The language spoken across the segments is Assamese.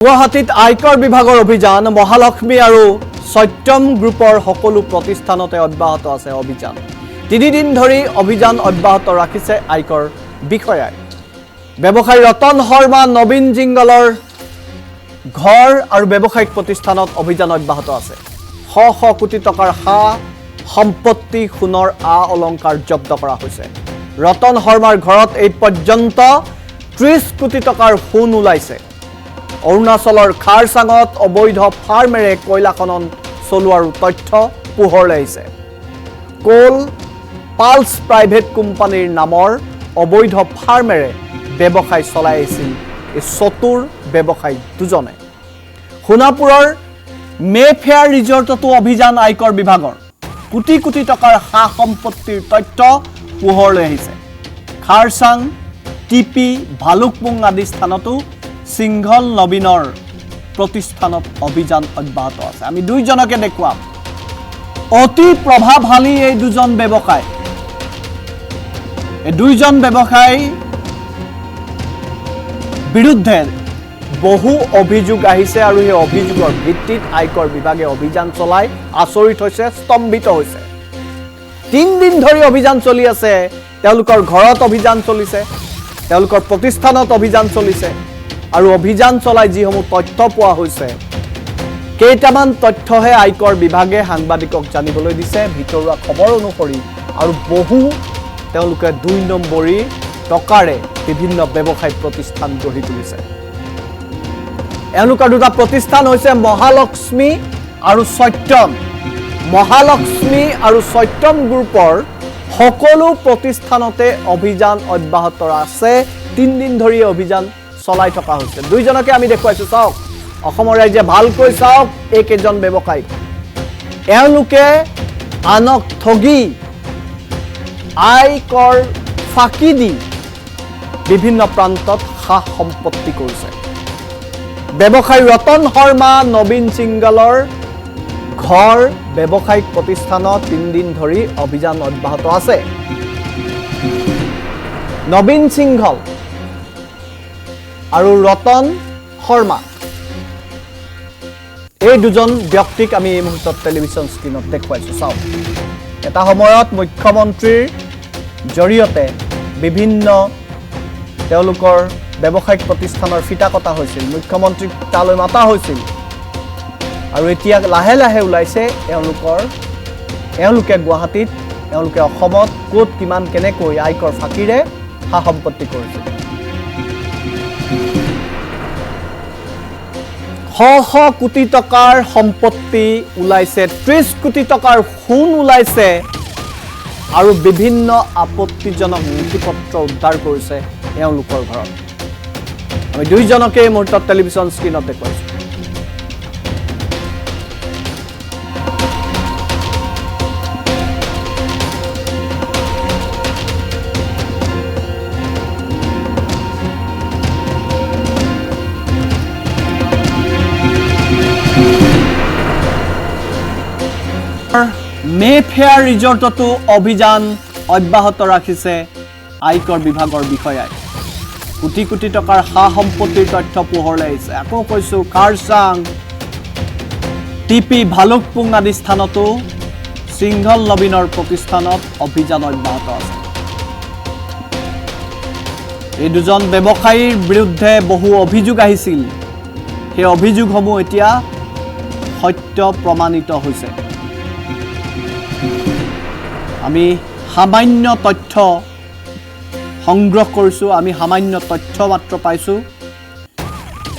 গুৱাহাটীত আয়কৰ বিভাগৰ অভিযান মহালক্ষ্মী আৰু সত্যম গ্ৰুপৰ সকলো প্ৰতিষ্ঠানতে অব্যাহত আছে অভিযান। 3 দিন ধৰি অভিযান অব্যাহত ৰাখিছে আয়কৰ বিষয়াই। ব্যৱসায়ী ৰতন শৰ্মা নবীন জিংগলৰ ঘৰ আৰু ব্যৱসায়িক প্ৰতিষ্ঠানত অভিযান অব্যাহত আছে। শ কোটি টকাৰ সম্পত্তি সোণৰ অলংকাৰ জব্দ কৰা হৈছে। ৰতন শৰ্মাৰ ঘৰত এই পৰ্যন্ত 30 কোটি টকাৰ সোণ ওলাইছে। অৰুণাচলৰ খাৰচাঙত অবৈধ ফাৰ্মেৰে কয়লা খনন চলোৱাৰ তথ্য পোহৰলৈ আহিছে। কোল পালছ প্ৰাইভেট কোম্পানীৰ নামৰ অবৈধ ফাৰ্মেৰে ব্যৱসায় চলাই আছিল এই চতুৰ ব্যৱসায়ী দুজনে। সোণাপুৰৰ মেফেয়াৰ ৰিজৰ্টতো অভিযান আয়কৰ বিভাগৰ। কোটি কোটি টকাৰ সম্পত্তিৰ তথ্য পোহৰলৈ আহিছে। খাৰচাং টিপি ভালুকপুং আদি স্থানতো সিংঘল নবীনৰ প্ৰতিষ্ঠানত অভিযান অব্যাহত আছে। আমি দুইজনকে দেখুৱাম। অতি প্ৰভাৱশালী এই দুজন ব্যৱসায়ী। এই দুইজন ব্যৱসায়ী বিৰুদ্ধে বহু অভিযোগ আহিছে আৰু এই অভিযোগৰ ভিত্তিত আয়কৰ বিভাগে অভিযান চলাই আচৰিত হৈছে, স্তম্ভিত হৈছে। 3 দিন ধৰি অভিযান চলি আছে। তেওঁলোকৰ ঘৰত অভিযান চলিছে, তেওঁলোকৰ প্ৰতিষ্ঠানত অভিযান চলিছে আৰু অভিযান চলাই যিসমূহ তথ্য পোৱা হৈছে, কেইটামান তথ্যহে আয়কৰ বিভাগে সাংবাদিকক জানিবলৈ দিছে ভিতৰুৱা খবৰ অনুসৰি। আৰু বহু তেওঁলোকে 2 নম্বৰী টকাৰে বিভিন্ন ব্যৱসায়িক প্ৰতিষ্ঠান গঢ়ি তুলিছে। এওঁলোকৰ দুটা প্ৰতিষ্ঠান হৈছে মহালক্ষ্মী আৰু সত্যম। মহালক্ষ্মী আৰু সত্যম গ্ৰুপৰ সকলো প্ৰতিষ্ঠানতে অভিযান অব্যাহত আছে। 3 দিন ধৰি অভিযান চলাই থকা হৈছে। দুইজনকে আমি দেখুৱাইছো। চাওক, অসমৰ ৰাইজে ভালকৈ চাওক এইকেইজন ব্যৱসায়ী। এওঁলোকে আনক ঠগি আয়কৰ ফাঁকি দি বিভিন্ন প্ৰান্তত সম্পত্তি কৰিছে। ব্যৱসায়ী ৰতন শৰ্মা নবীন সিংগলৰ ঘৰ ব্যৱসায়িক প্ৰতিষ্ঠানত 3 দিন ধৰি অভিযান অব্যাহত আছে। নবীন সিংঘল আৰু ৰতন শৰ্মা এই দুজন ব্যক্তিক আমি এই মুহূৰ্তত টেলিভিছন স্ক্ৰীণত দেখুৱাইছো। চাওক, এটা সময়ত মুখ্যমন্ত্ৰীৰ জৰিয়তে বিভিন্ন তেওঁলোকৰ ব্যৱসায়িক প্ৰতিষ্ঠানৰ ফিটা কটা হৈছিল, মুখ্যমন্ত্ৰীক তালৈ মাতা হৈছিল আৰু এতিয়া লাহে লাহে ওলাইছে এওঁলোকে গুৱাহাটীত, এওঁলোকে অসমত ক'ত কিমান কেনেকৈ আয়কৰ ফাঁকিৰে সম্পত্তি কৰিছিল। শ কোটি টকাৰ সম্পত্তি ওলাইছে, 30 কোটি টকাৰ সোণ ওলাইছে আৰু বিভিন্ন আপত্তিজনক নথিপত্ৰ উদ্ধাৰ কৰিছে এওঁলোকৰ ঘৰত। আমি দুইজনকে এই মুহূৰ্তত টেলিভিছন স্ক্ৰীণত দেখুৱাইছো। মেফেয়াৰ ৰিজৰ্টতো অভিযান অব্যাহত ৰাখিছে আয়কৰ বিভাগৰ বিষয়াই। কোটি কোটি টকাৰ সম্পত্তিৰ তথ্য পোহৰলৈ আহিছে। আকৌ কৈছো, খাৰচাং টিপি ভালুকপুং আদি স্থানতো সিংঘল নবীনৰ প্ৰতিষ্ঠানত অভিযান অব্যাহত আছে। এই দুজন ব্যৱসায়ীৰ বিৰুদ্ধে বহু অভিযোগ আহিছিল। সেই অভিযোগসমূহ এতিয়া সত্য প্ৰমাণিত হৈছে। আমি সামান্য তথ্য সংগ্ৰহ কৰিছোঁ, আমি সামান্য তথ্য মাত্ৰ পাইছোঁ।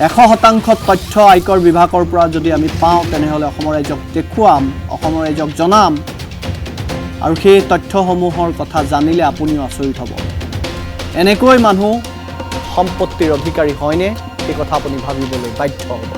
100% তথ্য আয়কৰ বিভাগৰ পৰা যদি আমি পাওঁ তেনেহ'লে অসমৰ ৰাইজক দেখুৱাম, অসমৰ ৰাইজক জনাম আৰু সেই তথ্যসমূহৰ কথা জানিলে আপুনিও আচৰিত হ'ব। এনেকৈ মানুহ সম্পত্তিৰ অধিকাৰী হয়নে, সেই কথা আপুনি ভাবিবলৈ বাধ্য হ'ব।